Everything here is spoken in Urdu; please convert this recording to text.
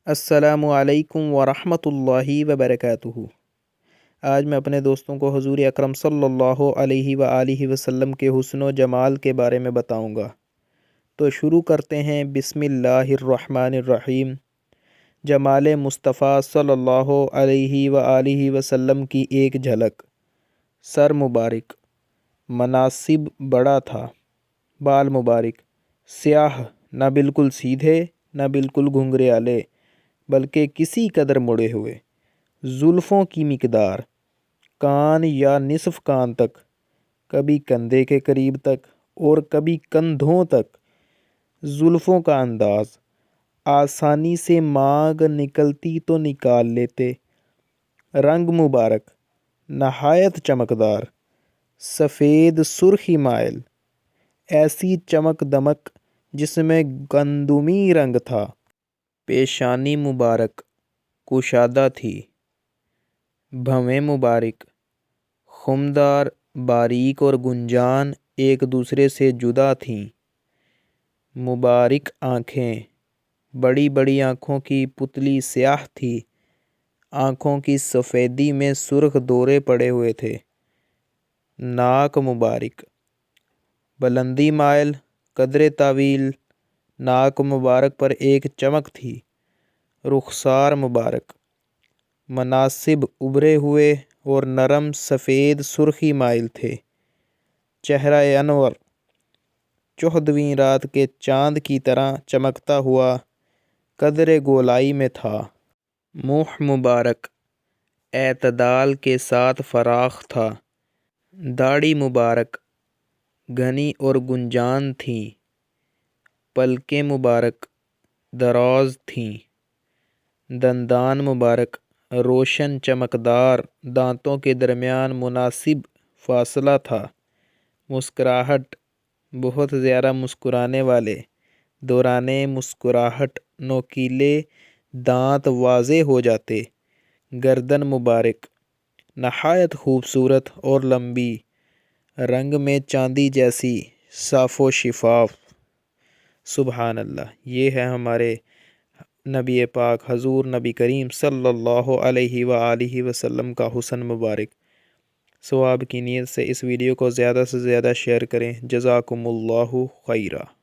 السلام علیکم ورحمۃ اللہ وبرکاتہ۔ آج میں اپنے دوستوں کو حضور اکرم صلی اللہ علیہ وآلہ وسلم کے حسن و جمال کے بارے میں بتاؤں گا۔ تو شروع کرتے ہیں۔ بسم اللہ الرحمن الرحیم۔ جمال مصطفیٰ صلی اللہ علیہ وآلہ وسلم کی ایک جھلک۔ سر مبارک، مناسب بڑا تھا۔ بال مبارک، سیاہ، نہ بالکل سیدھے نہ بالکل گھنگریالے بلکہ کسی قدر مڑے ہوئے۔ زلفوں کی مقدار، کان یا نصف کان تک، کبھی کندھے کے قریب تک اور کبھی کندھوں تک۔ زلفوں کا انداز، آسانی سے مانگ نکلتی تو نکال لیتے۔ رنگ مبارک، نہایت چمکدار، سفید سرخی مائل، ایسی چمک دمک جس میں گندمی رنگ تھا۔ پیشانی مبارک، کشادہ تھی۔ بھویں مبارک، خمدار، باریک اور گنجان ایک دوسرے سے جدا تھیں۔ مبارک آنکھیں، بڑی بڑی آنکھوں کی پتلی سیاہ تھی۔ آنکھوں کی سفیدی میں سرخ دورے پڑے ہوئے تھے۔ ناک مبارک، بلندی مائل، قدر طویل، ناک مبارک پر ایک چمک تھی۔ رخسار مبارک، مناسب ابھرے ہوئے اور نرم سفید سرخی مائل تھے۔ چہرہ انور، چودھویں رات کے چاند کی طرح چمکتا ہوا قدر گولائی میں تھا۔ منہ مبارک، اعتدال کے ساتھ فراخ تھا۔ داڑھی مبارک، گھنی اور گنجان تھیں۔ پلکیں مبارک، دراز تھیں۔ دندان مبارک، روشن چمکدار، دانتوں کے درمیان مناسب فاصلہ تھا۔ مسکراہٹ، بہت زیادہ مسکرانے والے، دوران مسکراہٹ نوکیلے دانت واضح ہو جاتے۔ گردن مبارک، نہایت خوبصورت اور لمبی، رنگ میں چاندی جیسی، صاف و شفاف۔ سبحان اللہ۔ یہ ہے ہمارے نبی پاک حضور نبی کریم صلی اللہ علیہ وآلہ وسلم کا حسن مبارک۔ ثواب کی نیت سے اس ویڈیو کو زیادہ سے زیادہ شیئر کریں۔ جزاکم اللہ خیرہ۔